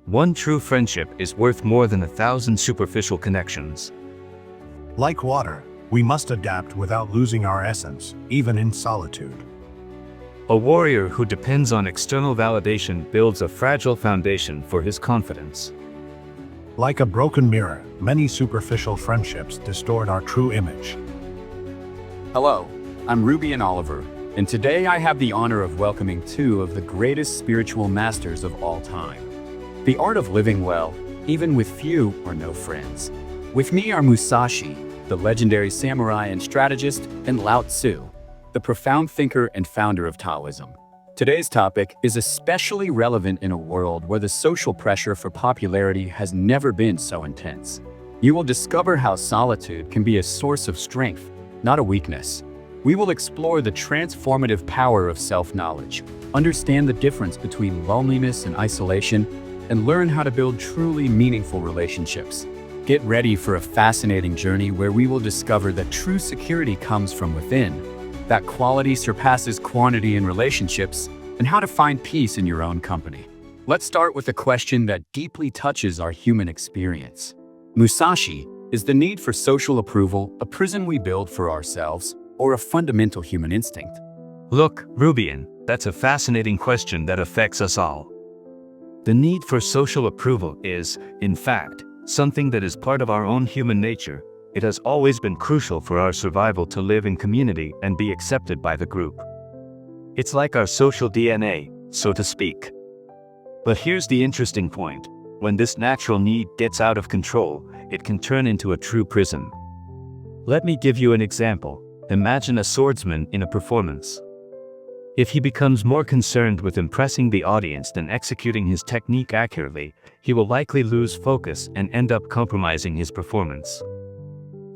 One true friendship is worth more than 1,000 superficial connections. Like water, we must adapt without losing our essence, even in solitude. A warrior who depends on external validation builds a fragile foundation for his confidence. Like a broken mirror, many superficial friendships distort our true image. Hello, I'm Ruby and Oliver, and today I have the honor of welcoming two of the greatest spiritual masters of all time. The art of living well, even with few or no friends. With me are Musashi, the legendary samurai and strategist, and Lao-Tzu, the profound thinker and founder of Taoism. Today's topic is especially relevant in a world where the social pressure for popularity has never been so intense. You will discover how solitude can be a source of strength, not a weakness. We will explore the transformative power of self-knowledge, understand the difference between loneliness and isolation, and learn how to build truly meaningful relationships. Get ready for a fascinating journey where we will discover that true security comes from within, that quality surpasses quantity in relationships, and how to find peace in your own company. Let's start with a question that deeply touches our human experience. Musashi, is the need for social approval a prison we build for ourselves, or a fundamental human instinct? Look, Rubian, that's a fascinating question that affects us all. The need for social approval is, in fact, something that is part of our own human nature. It has always been crucial for our survival to live in community and be accepted by the group. It's like our social DNA, so to speak. But here's the interesting point. When this natural need gets out of control, it can turn into a true prison. Let me give you an example. Imagine a swordsman in a performance. If he becomes more concerned with impressing the audience than executing his technique accurately, he will likely lose focus and end up compromising his performance.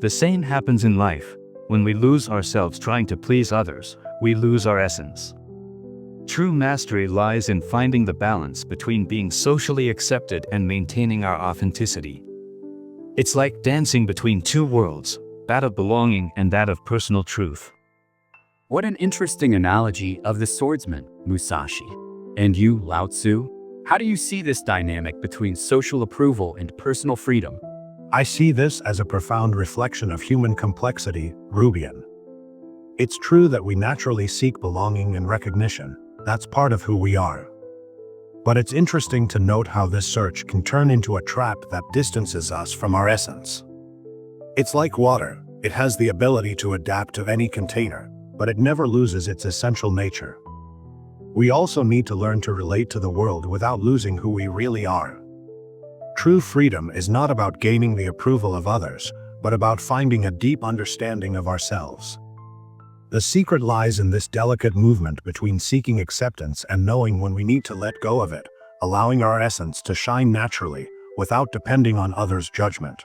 The same happens in life. When we lose ourselves trying to please others, we lose our essence. True mastery lies in finding the balance between being socially accepted and maintaining our authenticity. It's like dancing between two worlds, that of belonging and that of personal truth. What an interesting analogy of the swordsman, Musashi. And you, Lao-Tzu? How do you see this dynamic between social approval and personal freedom? I see this as a profound reflection of human complexity, Rubian. It's true that we naturally seek belonging and recognition. That's part of who we are. But it's interesting to note how this search can turn into a trap that distances us from our essence. It's like water. It has the ability to adapt to any container, but it never loses its essential nature. We also need to learn to relate to the world without losing who we really are. True freedom is not about gaining the approval of others, but about finding a deep understanding of ourselves. The secret lies in this delicate movement between seeking acceptance and knowing when we need to let go of it, allowing our essence to shine naturally without depending on others' judgment.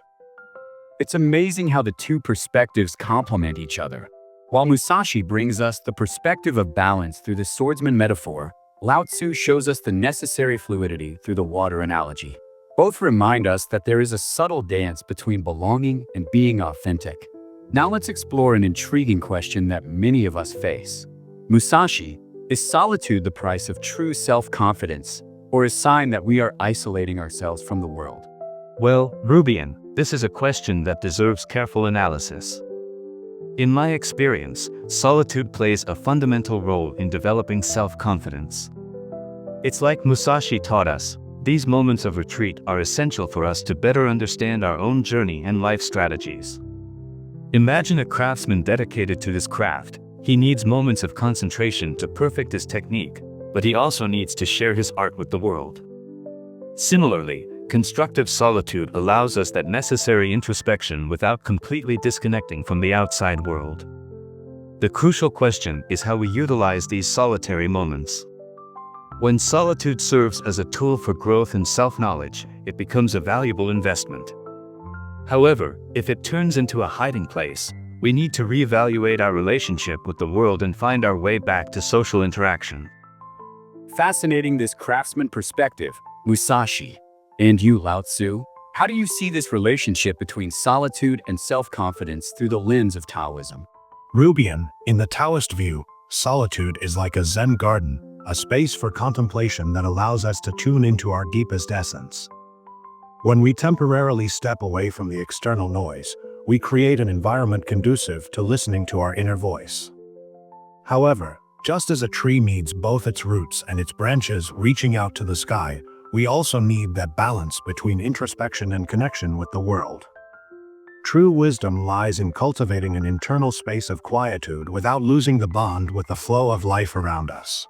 It's amazing how the two perspectives complement each other. While Musashi brings us the perspective of balance through the swordsman metaphor, Lao-Tzu shows us the necessary fluidity through the water analogy. Both remind us that there is a subtle dance between belonging and being authentic. Now let's explore an intriguing question that many of us face. Musashi, is solitude the price of true self-confidence, or a sign that we are isolating ourselves from the world? Well, Rubian, this is a question that deserves careful analysis. In my experience, solitude plays a fundamental role in developing self-confidence. It's like Musashi taught us, these moments of retreat are essential for us to better understand our own journey and life strategies. Imagine a craftsman dedicated to this craft. He needs moments of concentration to perfect his technique, but he also needs to share his art with the world. Similarly, constructive solitude allows us that necessary introspection without completely disconnecting from the outside world. The crucial question is how we utilize these solitary moments. When solitude serves as a tool for growth and self-knowledge, it becomes a valuable investment. However, if it turns into a hiding place, we need to reevaluate our relationship with the world and find our way back to social interaction. Fascinating this craftsman perspective, Musashi. And you, Lao-Tzu? How do you see this relationship between solitude and self-confidence through the lens of Taoism? Rubian, in the Taoist view, solitude is like a Zen garden, a space for contemplation that allows us to tune into our deepest essence. When we temporarily step away from the external noise, we create an environment conducive to listening to our inner voice. However, just as a tree needs both its roots and its branches reaching out to the sky, we also need that balance between introspection and connection with the world. True wisdom lies in cultivating an internal space of quietude without losing the bond with the flow of life around us.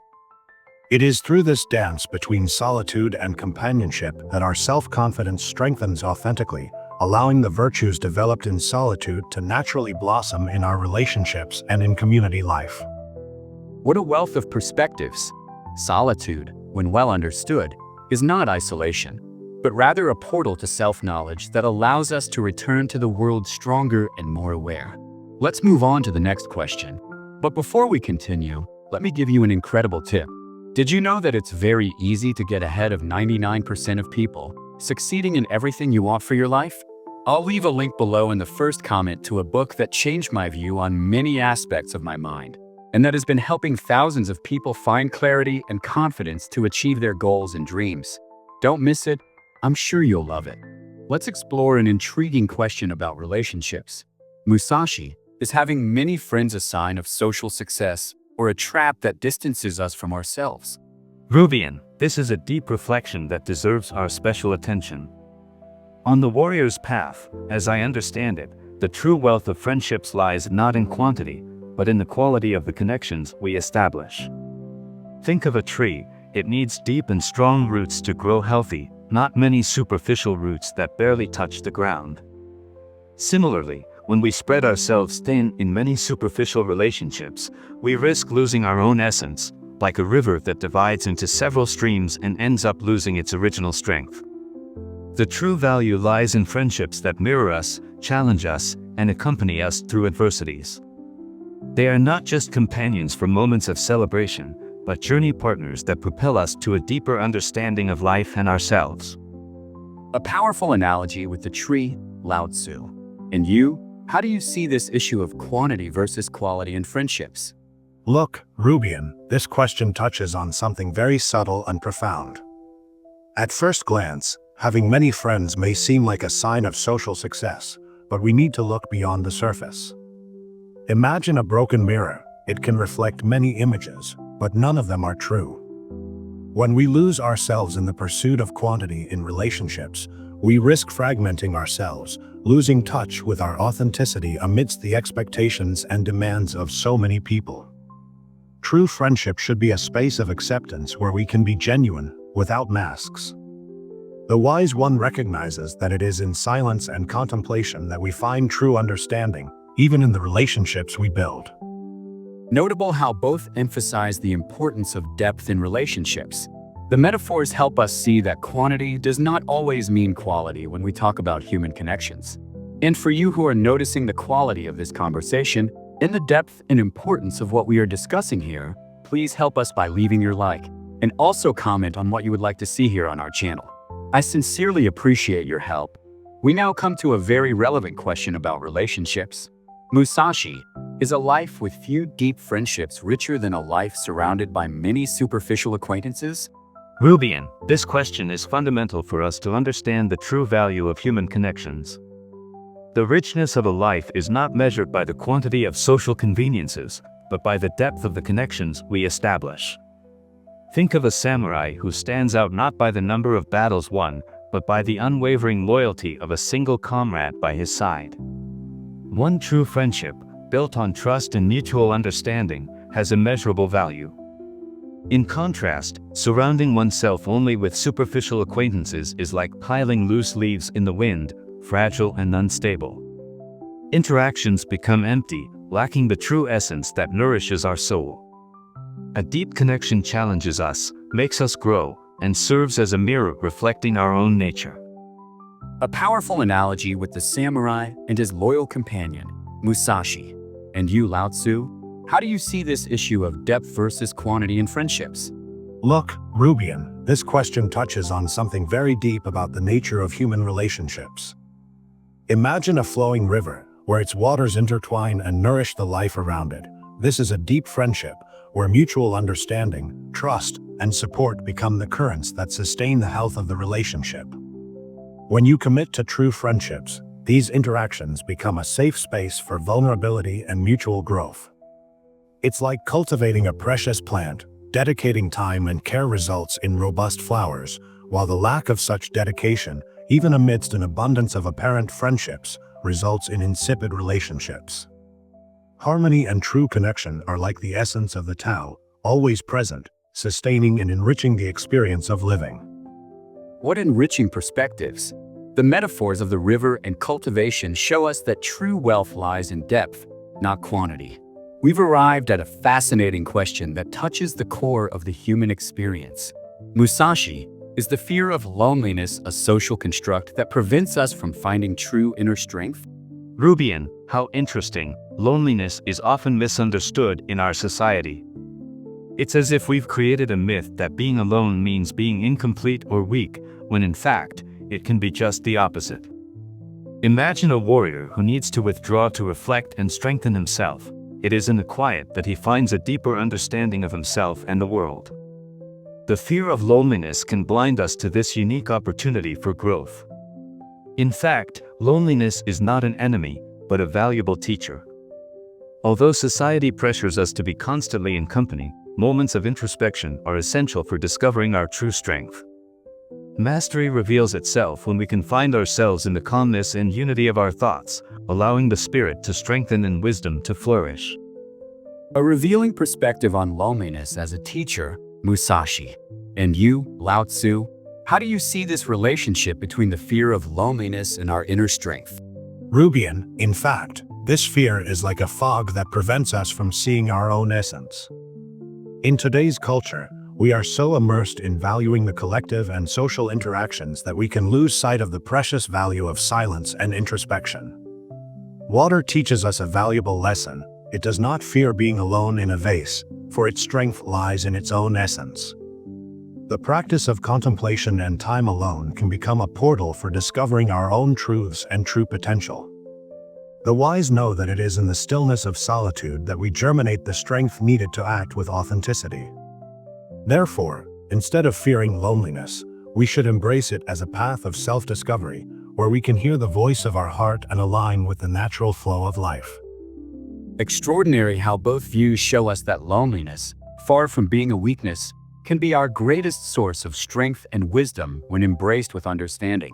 It is through this dance between solitude and companionship that our self-confidence strengthens authentically, allowing the virtues developed in solitude to naturally blossom in our relationships and in community life. What a wealth of perspectives! Solitude, when well understood, is not isolation, but rather a portal to self-knowledge that allows us to return to the world stronger and more aware. Let's move on to the next question. But before we continue, let me give you an incredible tip. Did you know that it's very easy to get ahead of 99% of people, succeeding in everything you want for your life? I'll leave a link below in the first comment to a book that changed my view on many aspects of my mind, and that has been helping thousands of people find clarity and confidence to achieve their goals and dreams. Don't miss it. I'm sure you'll love it. Let's explore an intriguing question about relationships. Musashi, is having many friends a sign of social success or a trap that distances us from ourselves? Rubian, this is a deep reflection that deserves our special attention. On the warrior's path, as I understand it, the true wealth of friendships lies not in quantity, but in the quality of the connections we establish. Think of a tree. It needs deep and strong roots to grow healthy, not many superficial roots that barely touch the ground. Similarly, when we spread ourselves thin in many superficial relationships, we risk losing our own essence, like a river that divides into several streams and ends up losing its original strength. The true value lies in friendships that mirror us, challenge us, and accompany us through adversities. They are not just companions for moments of celebration, but journey partners that propel us to a deeper understanding of life and ourselves. A powerful analogy with the tree, Lao-Tzu. And you, how do you see this issue of quantity versus quality in friendships? Look, Rubian, this question touches on something very subtle and profound. At first glance, having many friends may seem like a sign of social success, but we need to look beyond the surface. Imagine a broken mirror. It can reflect many images, but none of them are true. When we lose ourselves in the pursuit of quantity in relationships, we risk fragmenting ourselves, losing touch with our authenticity amidst the expectations and demands of so many people. True friendship should be a space of acceptance where we can be genuine, without masks. The wise one recognizes that it is in silence and contemplation that we find true understanding, even in the relationships we build. Notable how both emphasize the importance of depth in relationships. The metaphors help us see that quantity does not always mean quality when we talk about human connections. And for you who are noticing the quality of this conversation and the depth and importance of what we are discussing here, please help us by leaving your like and also comment on what you would like to see here on our channel. I sincerely appreciate your help. We now come to a very relevant question about relationships. Musashi, is a life with few deep friendships richer than a life surrounded by many superficial acquaintances? Rubian, this question is fundamental for us to understand the true value of human connections. The richness of a life is not measured by the quantity of social conveniences, but by the depth of the connections we establish. Think of a samurai who stands out not by the number of battles won, but by the unwavering loyalty of a single comrade by his side. One true friendship, built on trust and mutual understanding, has immeasurable value. In contrast, surrounding oneself only with superficial acquaintances is like piling loose leaves in the wind, fragile and unstable. Interactions become empty, lacking the true essence that nourishes our soul. A deep connection challenges us, makes us grow, and serves as a mirror reflecting our own nature. A powerful analogy with the samurai and his loyal companion, Musashi. And you, Lao-Tzu, how do you see this issue of depth versus quantity in friendships? Look, Rubian, this question touches on something very deep about the nature of human relationships. Imagine a flowing river, where its waters intertwine and nourish the life around it. This is a deep friendship, where mutual understanding, trust, and support become the currents that sustain the health of the relationship. When you commit to true friendships, these interactions become a safe space for vulnerability and mutual growth. It's like cultivating a precious plant. Dedicating time and care results in robust flowers, while the lack of such dedication, even amidst an abundance of apparent friendships, results in insipid relationships. Harmony and true connection are like the essence of the Tao, always present, sustaining and enriching the experience of living. What enriching perspectives! The metaphors of the river and cultivation show us that true wealth lies in depth, not quantity. We've arrived at a fascinating question that touches the core of the human experience. Musashi, is the fear of loneliness a social construct that prevents us from finding true inner strength? Rubian, how interesting. Loneliness is often misunderstood in our society. It's as if we've created a myth that being alone means being incomplete or weak, when in fact, it can be just the opposite. Imagine a warrior who needs to withdraw to reflect and strengthen himself. It is in the quiet that he finds a deeper understanding of himself and the world. The fear of loneliness can blind us to this unique opportunity for growth. In fact, loneliness is not an enemy, but a valuable teacher. Although society pressures us to be constantly in company, moments of introspection are essential for discovering our true strength. Mastery reveals itself when we can find ourselves in the calmness and unity of our thoughts, allowing the spirit to strengthen and wisdom to flourish. A revealing perspective on loneliness as a teacher, Musashi. And you, Lao-Tzu, how do you see this relationship between the fear of loneliness and our inner strength? Rubian, in fact, this fear is like a fog that prevents us from seeing our own essence. In today's culture, we are so immersed in valuing the collective and social interactions that we can lose sight of the precious value of silence and introspection. Water teaches us a valuable lesson. It does not fear being alone in a vase, for its strength lies in its own essence. The practice of contemplation and time alone can become a portal for discovering our own truths and true potential. The wise know that it is in the stillness of solitude that we germinate the strength needed to act with authenticity. Therefore, instead of fearing loneliness, we should embrace it as a path of self-discovery, where we can hear the voice of our heart and align with the natural flow of life. Extraordinary how both views show us that loneliness, far from being a weakness, can be our greatest source of strength and wisdom when embraced with understanding.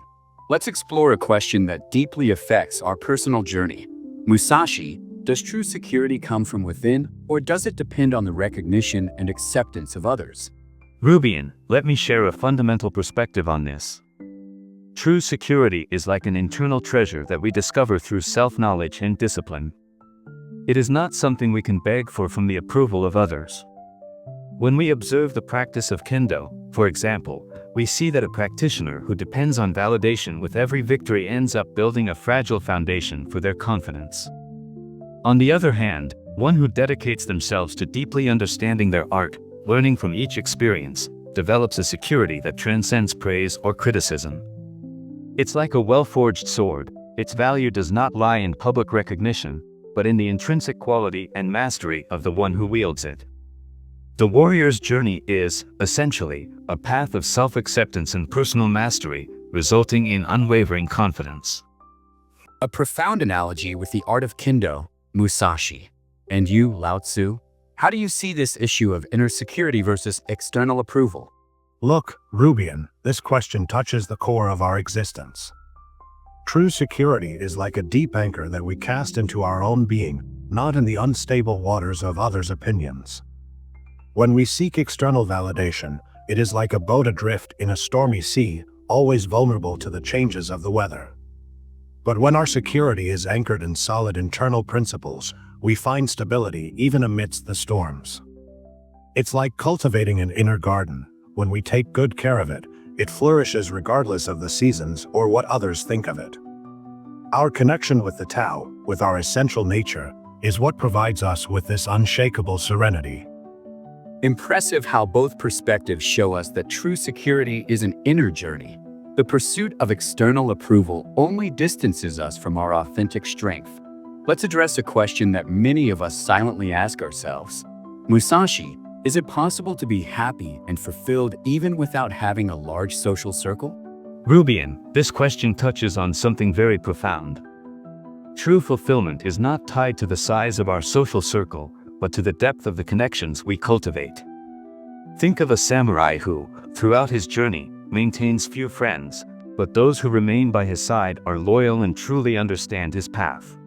Let's explore a question that deeply affects our personal journey. Musashi, does true security come from within, or does it depend on the recognition and acceptance of others? Rubian, let me share a fundamental perspective on this. True security is like an internal treasure that we discover through self-knowledge and discipline. It is not something we can beg for from the approval of others. When we observe the practice of kendo, for example, we see that a practitioner who depends on validation with every victory ends up building a fragile foundation for their confidence. On the other hand, one who dedicates themselves to deeply understanding their art, learning from each experience, develops a security that transcends praise or criticism. It's like a well-forged sword. Its value does not lie in public recognition, but in the intrinsic quality and mastery of the one who wields it. The warrior's journey is, essentially, a path of self-acceptance and personal mastery, resulting in unwavering confidence. A profound analogy with the art of kendo, Musashi. And you, Lao-Tzu, how do you see this issue of inner security versus external approval? Look, Rubian, this question touches the core of our existence. True security is like a deep anchor that we cast into our own being, not in the unstable waters of others' opinions. When we seek external validation, it is like a boat adrift in a stormy sea, always vulnerable to the changes of the weather. But when our security is anchored in solid internal principles, we find stability even amidst the storms. It's like cultivating an inner garden. When we take good care of it, it flourishes regardless of the seasons or what others think of it. Our connection with the Tao, with our essential nature, is what provides us with this unshakable serenity. Impressive how both perspectives show us that true security is an inner journey. The pursuit of external approval only distances us from our authentic strength. Let's address a question that many of us silently ask ourselves. Musashi, is it possible to be happy and fulfilled even without having a large social circle? Rubian, this question touches on something very profound. True fulfillment is not tied to the size of our social circle, but to the depth of the connections we cultivate. Think of a samurai who, throughout his journey, maintains few friends, but those who remain by his side are loyal and truly understand his path.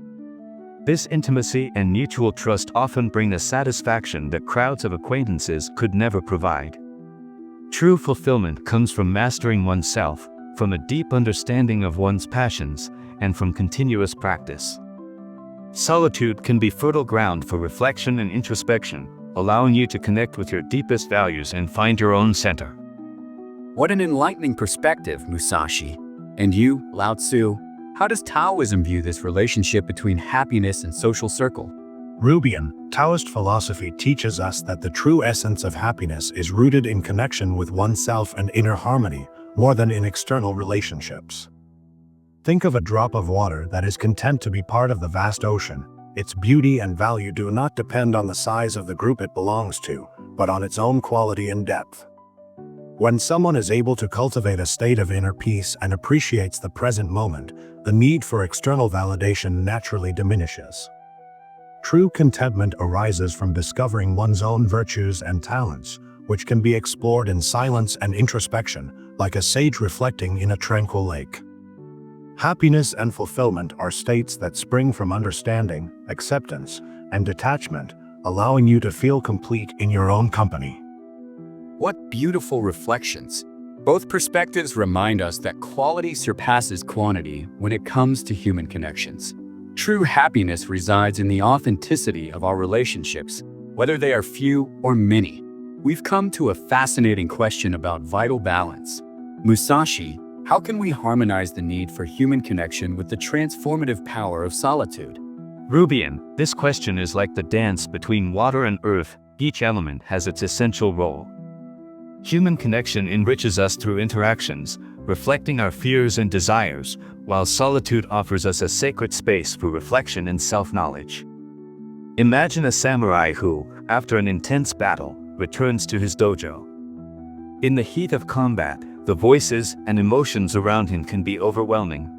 This intimacy and mutual trust often bring a satisfaction that crowds of acquaintances could never provide. True fulfillment comes from mastering oneself, from a deep understanding of one's passions, and from continuous practice. Solitude can be fertile ground for reflection and introspection, allowing you to connect with your deepest values and find your own center. What an enlightening perspective, Musashi. And you, Lao-Tzu, how does Taoism view this relationship between happiness and social circle? Rubian, Taoist philosophy teaches us that the true essence of happiness is rooted in connection with oneself and inner harmony, more than in external relationships. Think of a drop of water that is content to be part of the vast ocean. Its beauty and value do not depend on the size of the group it belongs to, but on its own quality and depth. When someone is able to cultivate a state of inner peace and appreciates the present moment, the need for external validation naturally diminishes. True contentment arises from discovering one's own virtues and talents, which can be explored in silence and introspection, like a sage reflecting in a tranquil lake. Happiness and fulfillment are states that spring from understanding, acceptance, and detachment, allowing you to feel complete in your own company. What beautiful reflections. Both perspectives remind us that quality surpasses quantity when it comes to human connections. True happiness resides in the authenticity of our relationships, whether they are few or many. We've come to a fascinating question about vital balance. Musashi, how can we harmonize the need for human connection with the transformative power of solitude? Rubian, this question is like the dance between water and earth. Each element has its essential role. Human connection enriches us through interactions, reflecting our fears and desires, while solitude offers us a sacred space for reflection and self-knowledge. Imagine a samurai who, after an intense battle, returns to his dojo. In the heat of combat, the voices and emotions around him can be overwhelming.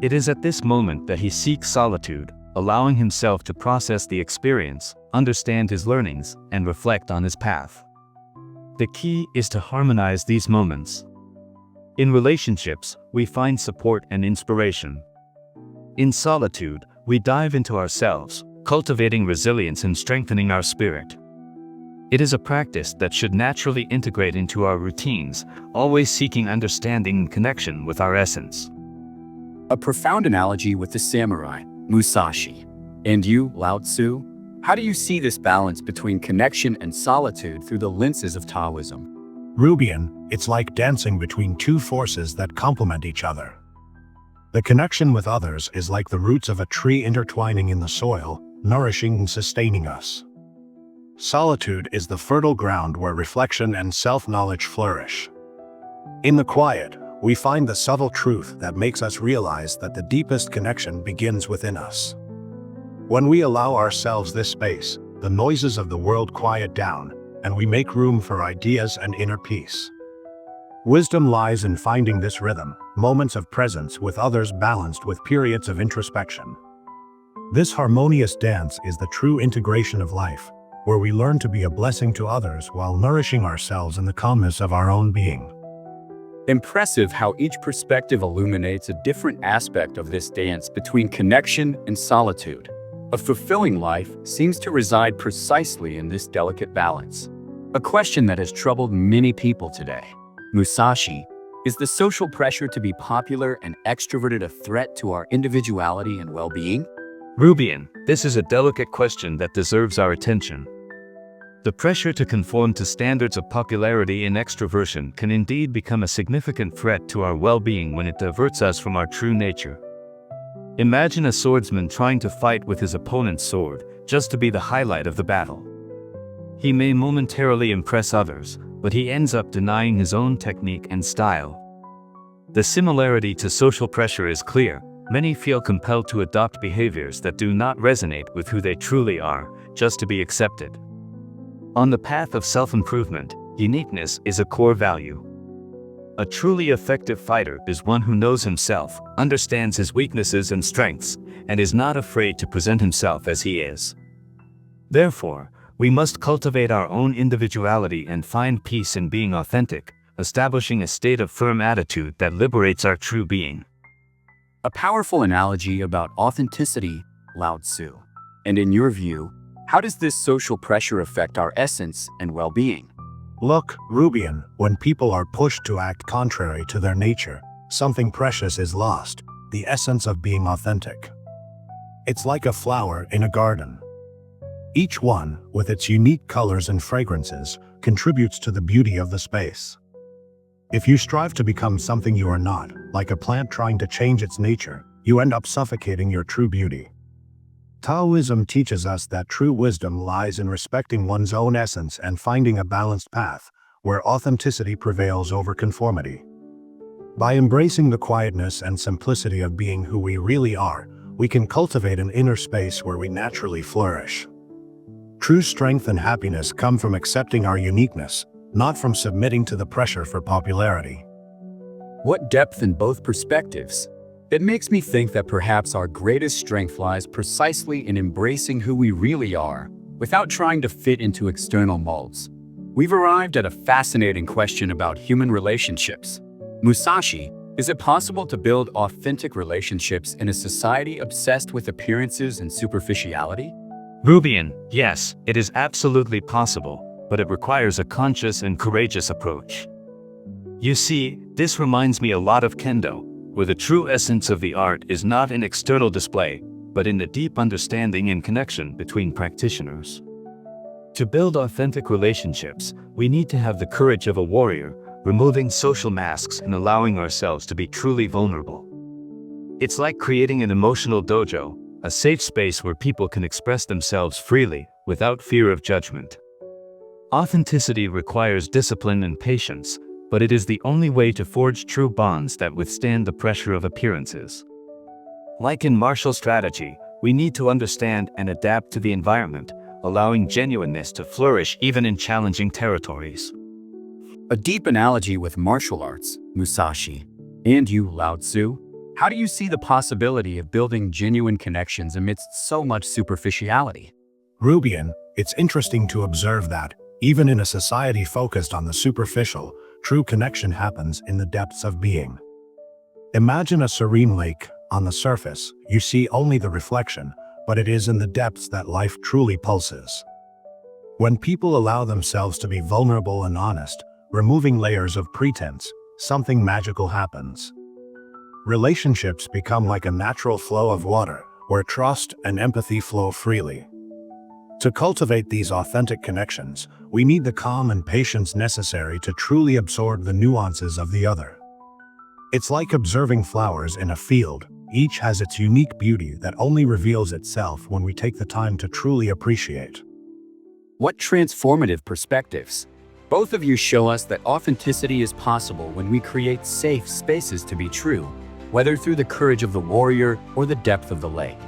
It is at this moment that he seeks solitude, allowing himself to process the experience, understand his learnings, and reflect on his path. The key is to harmonize these moments. In relationships, we find support and inspiration. In solitude, we dive into ourselves, cultivating resilience and strengthening our spirit. It is a practice that should naturally integrate into our routines, always seeking understanding and connection with our essence. A profound analogy with the samurai, Musashi. And you, Lao-Tzu, how do you see this balance between connection and solitude through the lenses of Taoism? Rubian, it's like dancing between two forces that complement each other. The connection with others is like the roots of a tree intertwining in the soil, nourishing and sustaining us. Solitude is the fertile ground where reflection and self-knowledge flourish. In the quiet, we find the subtle truth that makes us realize that the deepest connection begins within us. When we allow ourselves this space, the noises of the world quiet down, and we make room for ideas and inner peace. Wisdom lies in finding this rhythm, moments of presence with others balanced with periods of introspection. This harmonious dance is the true integration of life, where we learn to be a blessing to others while nourishing ourselves in the calmness of our own being. Impressive how each perspective illuminates a different aspect of this dance between connection and solitude. A fulfilling life seems to reside precisely in this delicate balance. A question that has troubled many people today. Musashi, is the social pressure to be popular and extroverted a threat to our individuality and well-being? Rubian, this is a delicate question that deserves our attention. The pressure to conform to standards of popularity and extroversion can indeed become a significant threat to our well-being when it diverts us from our true nature. Imagine a swordsman trying to fight with his opponent's sword, just to be the highlight of the battle. He may momentarily impress others, but he ends up denying his own technique and style. The similarity to social pressure is clear. Many feel compelled to adopt behaviors that do not resonate with who they truly are, just to be accepted. On the path of self-improvement, uniqueness is a core value. A truly effective fighter is one who knows himself, understands his weaknesses and strengths, and is not afraid to present himself as he is. Therefore, we must cultivate our own individuality and find peace in being authentic, establishing a state of firm attitude that liberates our true being. A powerful analogy about authenticity, Lao-Tzu. And in your view, how does this social pressure affect our essence and well-being? Look, Rubian, when people are pushed to act contrary to their nature, something precious is lost, the essence of being authentic. It's like a flower in a garden. Each one, with its unique colors and fragrances, contributes to the beauty of the space. If you strive to become something you are not, like a plant trying to change its nature, you end up suffocating your true beauty. Taoism teaches us that true wisdom lies in respecting one's own essence and finding a balanced path, where authenticity prevails over conformity. By embracing the quietness and simplicity of being who we really are, we can cultivate an inner space where we naturally flourish. True strength and happiness come from accepting our uniqueness, not from submitting to the pressure for popularity. What depth in both perspectives! It makes me think that perhaps our greatest strength lies precisely in embracing who we really are, without trying to fit into external molds. We've arrived at a fascinating question about human relationships. Musashi, is it possible to build authentic relationships in a society obsessed with appearances and superficiality? Rubian, yes, it is absolutely possible, but it requires a conscious and courageous approach. You see, this reminds me a lot of Kendo, where the true essence of the art is not in external display, but in the deep understanding and connection between practitioners. To build authentic relationships, we need to have the courage of a warrior, removing social masks and allowing ourselves to be truly vulnerable. It's like creating an emotional dojo, a safe space where people can express themselves freely, without fear of judgment. Authenticity requires discipline and patience, but it is the only way to forge true bonds that withstand the pressure of appearances. Like in martial strategy, we need to understand and adapt to the environment, allowing genuineness to flourish even in challenging territories. A deep analogy with martial arts, Musashi. And you, Lao-Tzu, how do you see the possibility of building genuine connections amidst so much superficiality? Rubian, it's interesting to observe that, even in a society focused on the superficial, true connection happens in the depths of being. Imagine a serene lake. On the surface, you see only the reflection, but it is in the depths that life truly pulses. When people allow themselves to be vulnerable and honest, removing layers of pretense, something magical happens. Relationships become like a natural flow of water, where trust and empathy flow freely. To cultivate these authentic connections, we need the calm and patience necessary to truly absorb the nuances of the other. It's like observing flowers in a field. Each has its unique beauty that only reveals itself when we take the time to truly appreciate. What transformative perspectives! Both of you show us that authenticity is possible when we create safe spaces to be true, whether through the courage of the warrior or the depth of the lake.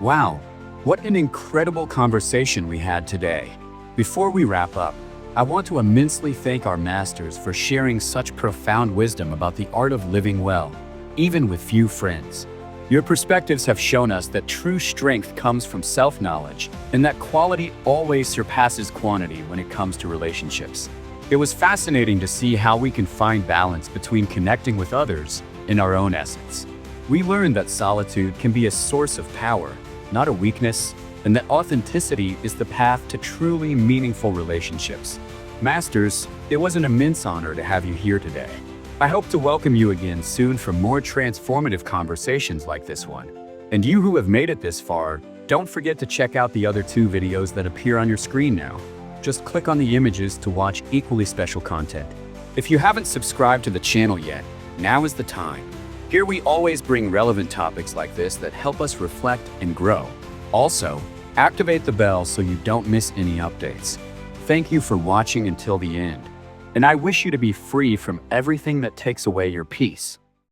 Wow, what an incredible conversation we had today. Before we wrap up, I want to immensely thank our masters for sharing such profound wisdom about the art of living well, even with few friends. Your perspectives have shown us that true strength comes from self-knowledge and that quality always surpasses quantity when it comes to relationships. It was fascinating to see how we can find balance between connecting with others and our own essence. We learned that solitude can be a source of power, not a weakness, and that authenticity is the path to truly meaningful relationships. Masters, it was an immense honor to have you here today. I hope to welcome you again soon for more transformative conversations like this one. And you who have made it this far, don't forget to check out the other 2 videos that appear on your screen now. Just click on the images to watch equally special content. If you haven't subscribed to the channel yet, now is the time. Here we always bring relevant topics like this that help us reflect and grow. Also, activate the bell so you don't miss any updates. Thank you for watching until the end. And I wish you to be free from everything that takes away your peace.